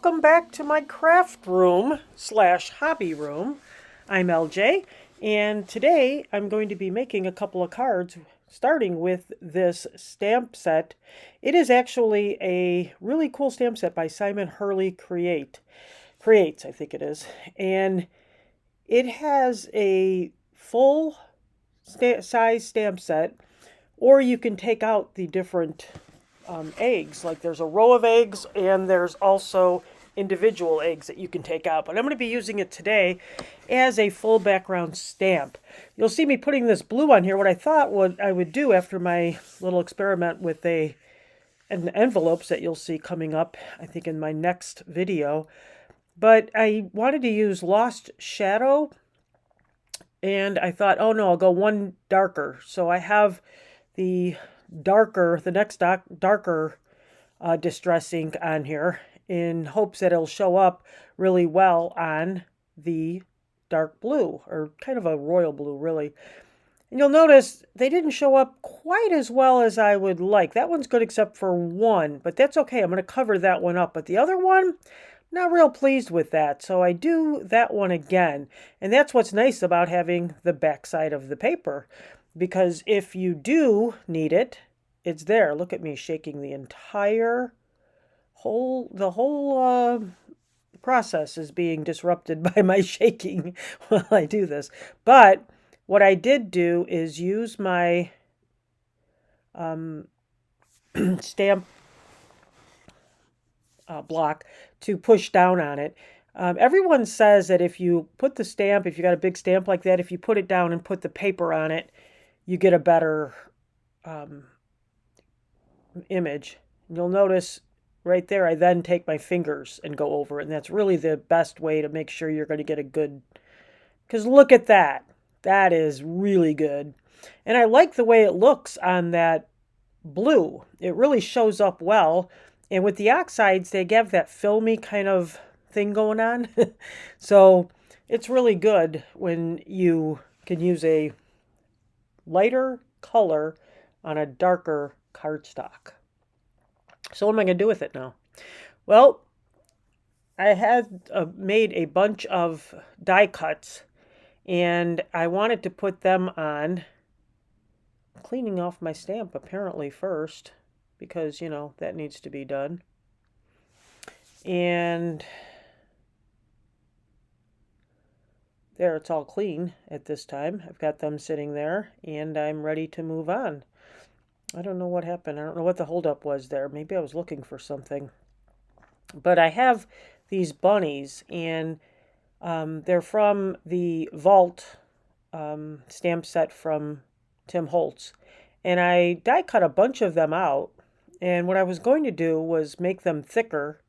welcome back to my craft room slash hobby room. I'm LJ, and today I'm going to be making a couple of cards, starting with this stamp set. It is actually a really cool stamp set by Simon Hurley Creates, I think it is, and it has a full size stamp set, or you can take out the different eggs. Like there's a row of eggs and there's also individual eggs that you can take out. But I'm going to be using it today as a full background stamp. You'll see me putting this blue on here. What I thought I would do after my little experiment with an envelopes that you'll see coming up, I think in my next video. But I wanted to use Lost Shadow, and I thought, oh no, I'll go one darker. So I have the next darker distress ink on here in hopes that it'll show up really well on the dark blue, or kind of a royal blue, really. And you'll notice they didn't show up quite as well as I would like. That one's good except for one, but that's okay. I'm going to cover that one up. But the other one, not real pleased with that. So I do that one again. And that's what's nice about having the back side of the paper, because if you do need it, it's there. Look at me shaking the whole process is being disrupted by my shaking while I do this. But what I did do is use my stamp block to push down on it. Everyone says that if you put the stamp, if you got a big stamp like that, if you put it down and put the paper on it, you get a better image. You'll notice right there, I then take my fingers and go over it, and that's really the best way to make sure you're going to get a good, because look at that. That is really good. And I like the way it looks on that blue. It really shows up well. And with the oxides, they give that filmy kind of thing going on. So it's really good when you can use a lighter color on a darker cardstock. So what am I going to do with it now? Well, I had made a bunch of die cuts, and I wanted to put them on. Cleaning off my stamp apparently first, because, you know, that needs to be done. And there, it's all clean at this time. I've got them sitting there, and I'm ready to move on. I don't know what happened. I don't know what the holdup was there. Maybe I was looking for something. But I have these bunnies, and they're from the Vault stamp set from Tim Holtz. And I die cut a bunch of them out. And what I was going to do was make them thicker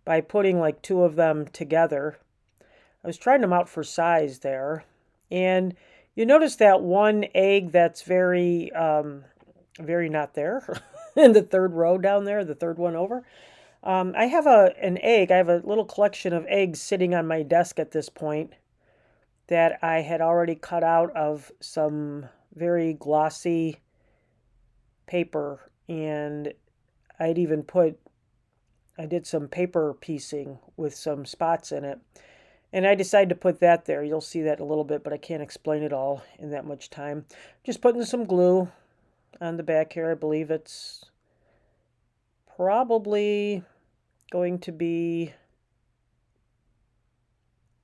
by putting like two of them together. I was trying them out for size there. And you notice that one egg that's very not there in the third row down there, the third one over. I have an egg. I have a little collection of eggs sitting on my desk at this point that I had already cut out of some very glossy paper, and I did some paper piecing with some spots in it, and I decided to put that there. You'll see that in a little bit, but I can't explain it all in that much time. Just putting some glue on the back here. I believe it's probably going to be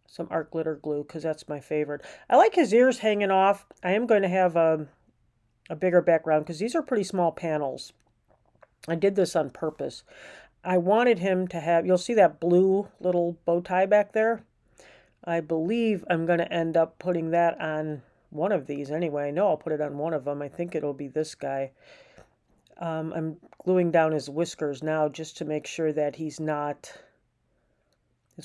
some art glitter glue, because that's my favorite. I like his ears hanging off. I am going to have a bigger background, because these are pretty small panels. I did this on purpose. I wanted him to have, you'll see that blue little bow tie back there. I believe I'm going to end up putting that on one of these anyway. I know I'll put it on one of them. I think it'll be this guy. I'm gluing down his whiskers now just to make sure that his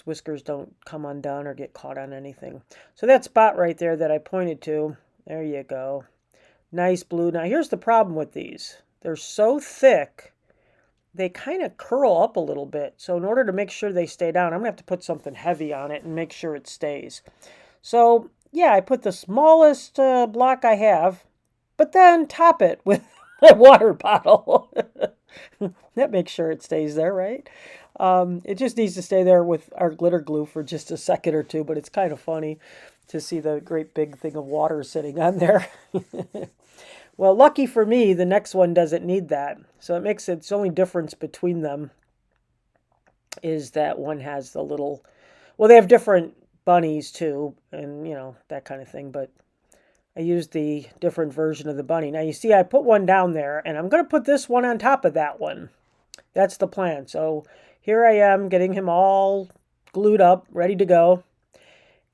whiskers don't come undone or get caught on anything. So that spot right there that I pointed to, there you go. Nice blue. Now here's the problem with these. They're so thick, they kind of curl up a little bit. So in order to make sure they stay down, I'm going to have to put something heavy on it and make sure it stays. So yeah, I put the smallest block I have, but then top it with a water bottle. That makes sure it stays there, right? It just needs to stay there with our glitter glue for just a second or two, but it's kind of funny to see the great big thing of water sitting on there. Well, lucky for me, the next one doesn't need that. So it makes it, the only difference between them is that one has the little, well, they have different bunnies too, and that kind of thing, but I used the different version of the bunny. Now you see I put one down there, and I'm going to put this one on top of that one. That's the plan. So here I am getting him all glued up, ready to go.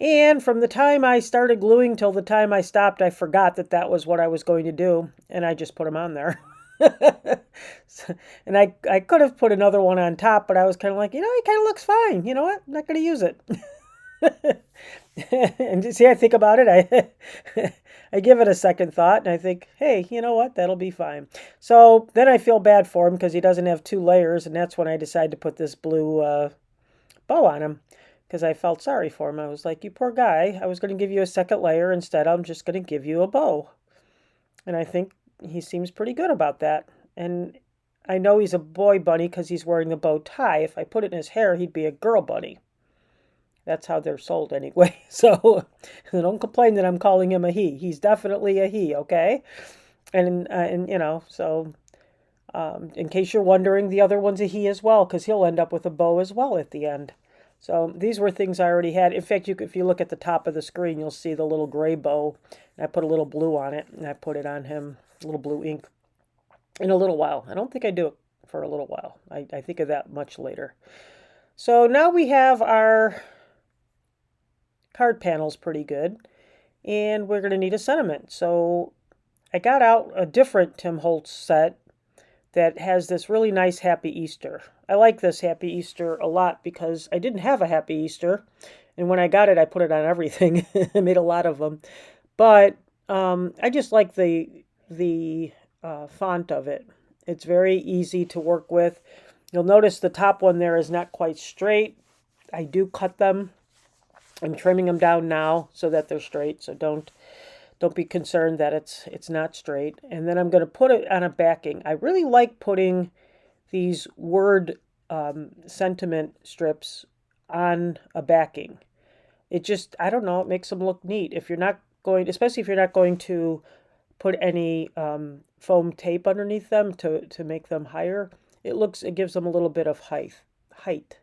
And from the time I started gluing till the time I stopped, I forgot that that was what I was going to do, and I just put him on there. And I could have put another one on top, but I was kind of like, he kind of looks fine. You know what? I'm not going to use it. And see, I think about it. I give it a second thought, and I think, hey, you know what? That'll be fine. So then I feel bad for him because he doesn't have 2 layers, and that's when I decided to put this blue bow on him because I felt sorry for him. I was like, you poor guy. I was going to give you a second layer. Instead, I'm just going to give you a bow. And I think he seems pretty good about that. And I know he's a boy bunny because he's wearing the bow tie. If I put it in his hair, he'd be a girl bunny. That's how they're sold anyway. So don't complain that I'm calling him a he. He's definitely a he, okay? And so in case you're wondering, the other one's a he as well because he'll end up with a bow as well at the end. So these were things I already had. In fact, if you look at the top of the screen, you'll see the little gray bow. And I put a little blue on it, and I put it on him, a little blue ink, in a little while. I don't think I do it for a little while. I think of that much later. So now we have our card panels pretty good, and we're going to need a sentiment. So I got out a different Tim Holtz set that has this really nice Happy Easter. I like this Happy Easter a lot because I didn't have a Happy Easter, and when I got it, I put it on everything. I made a lot of them, but I just like the font of it. It's very easy to work with. You'll notice the top one there is not quite straight. I do cut them. I'm trimming them down now so that they're straight. So don't be concerned that it's not straight. And then I'm going to put it on a backing. I really like putting these word sentiment strips on a backing. It just, I don't know, it makes them look neat. If you're not going, especially if you're not going to put any foam tape underneath them to make them higher, it gives them a little bit of height.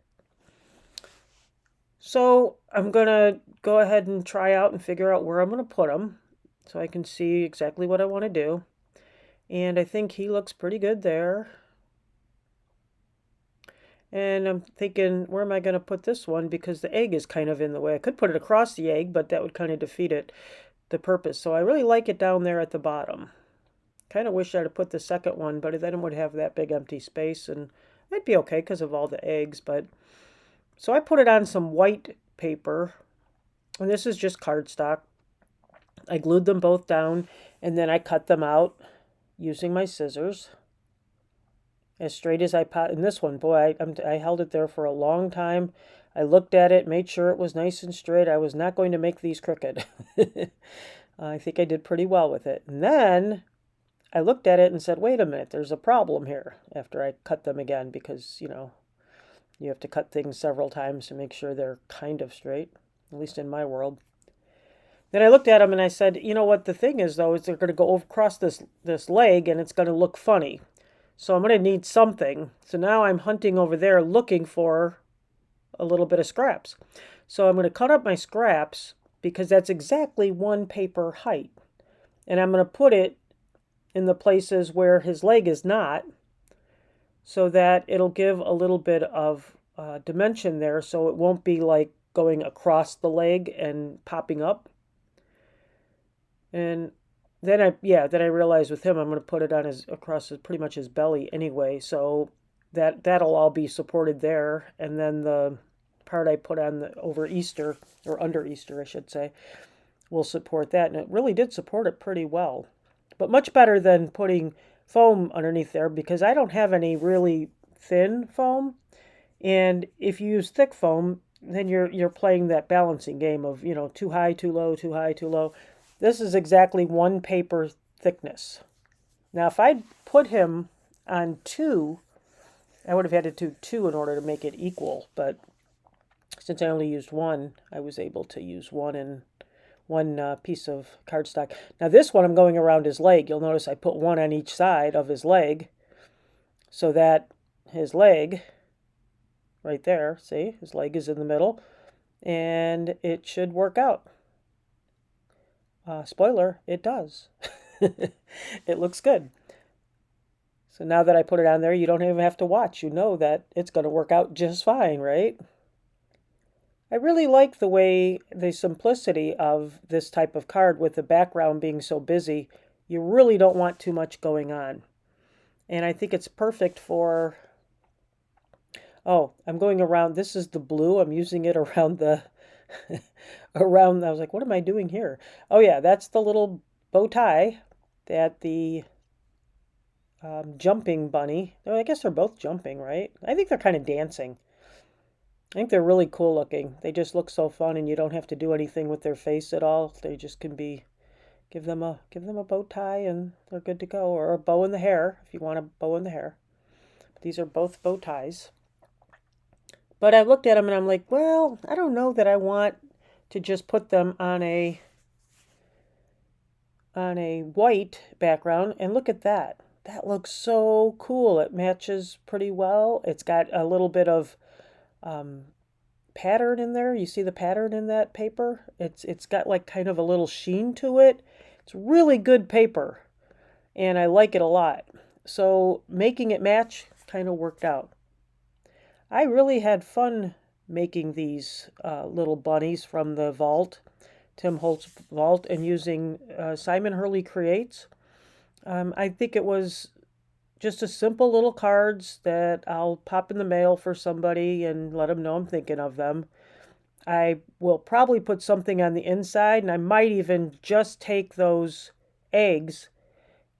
So I'm going to go ahead and try out and figure out where I'm going to put them so I can see exactly what I want to do. And I think he looks pretty good there. And I'm thinking, where am I going to put this one? Because the egg is kind of in the way. I could put it across the egg, but that would kind of defeat the purpose. So I really like it down there at the bottom. Kind of wish I'd have put the second one, but then it would have that big empty space, and it'd be okay because of all the eggs. But so I put it on some white paper, and this is just cardstock. I glued them both down, and then I cut them out using my scissors as straight as I pot. And this one, boy, I held it there for a long time. I looked at it, made sure it was nice and straight. I was not going to make these crooked. I think I did pretty well with it. And then I looked at it and said, wait a minute, there's a problem here, after I cut them again, because, you have to cut things several times to make sure they're kind of straight, at least in my world. Then I looked at them and I said, you know what the thing is, though, is they're going to go across this leg and it's going to look funny. So I'm going to need something. So now I'm hunting over there looking for a little bit of scraps. So I'm going to cut up my scraps because that's exactly 1 paper height. And I'm going to put it in the places where his leg is not, so that it'll give a little bit of dimension there, so it won't be like going across the leg and popping up. And then I realized with him, I'm going to put it on across pretty much his belly anyway, so that'll all be supported there. And then the part I put on over Easter, or under Easter, I should say, will support that. And it really did support it pretty well, but much better than putting foam underneath there, because I don't have any really thin foam. And if you use thick foam, then you're playing that balancing game of, too high, too low, too high, too low. This is exactly 1 paper thickness. Now, if I put him on 2 I would have had to do two in order to make it equal, but since I only used one, I was able to use one piece of cardstock. Now this one I'm going around his leg. You'll notice I put one on each side of his leg so that his leg, right there, see, his leg is in the middle, and it should work out. Spoiler, it does. It looks good. So now that I put it on there, you don't even have to watch. You know that it's going to work out just fine, right? I really like the simplicity of this type of card with the background being so busy. You really don't want too much going on. And I think it's perfect for, oh, I'm going around, this is the blue. I'm using it around the, around, I was like, what am I doing here? Oh yeah, that's the little bow tie that the jumping bunny, oh, I guess they're both jumping, right? I think they're kind of dancing. I think they're really cool looking. They just look so fun, and you don't have to do anything with their face at all. They just can be, give them a bow tie and they're good to go, or a bow in the hair if you want a bow in the hair. These are both bow ties. But I looked at them and I'm like, well, I don't know that I want to just put them on a white background. And look at that. That looks so cool. It matches pretty well. It's got a little bit of pattern in there. You see the pattern in that paper? It's got like kind of a little sheen to it. It's really good paper, and I like it a lot. So making it match kind of worked out. I really had fun making these little bunnies from the vault, Tim Holtz vault, and using Simon Hurley Creates. I think it was just a simple little cards that I'll pop in the mail for somebody and let them know I'm thinking of them. I will probably put something on the inside, and I might even just take those eggs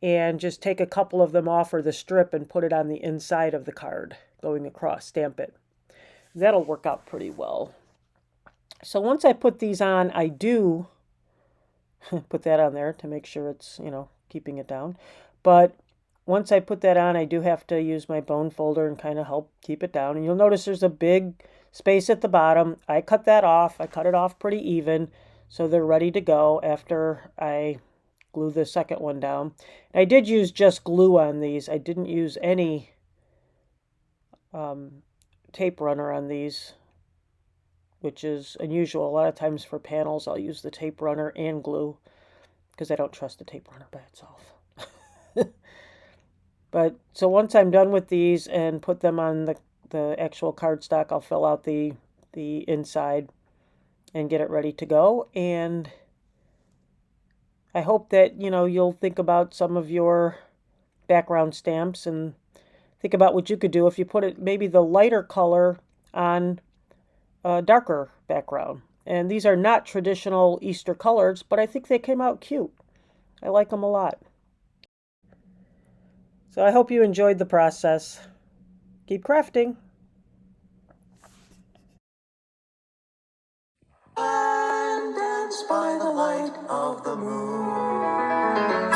and just take a couple of them off or the strip and put it on the inside of the card going across, stamp it. That'll work out pretty well. So once I put these on, I do put that on there to make sure it's, keeping it down. But once I put that on, I do have to use my bone folder and kind of help keep it down. And you'll notice there's a big space at the bottom. I cut that off. I cut it off pretty even so they're ready to go after I glue the second one down. And I did use just glue on these. I didn't use any tape runner on these, which is unusual. A lot of times for panels, I'll use the tape runner and glue because I don't trust the tape runner by itself. But so once I'm done with these and put them on the actual cardstock, I'll fill out the inside and get it ready to go. And I hope that, you'll think about some of your background stamps and think about what you could do if you put it maybe the lighter color on a darker background. And these are not traditional Easter colors, but I think they came out cute. I like them a lot. So I hope you enjoyed the process. Keep crafting. And dance by the light of the moon.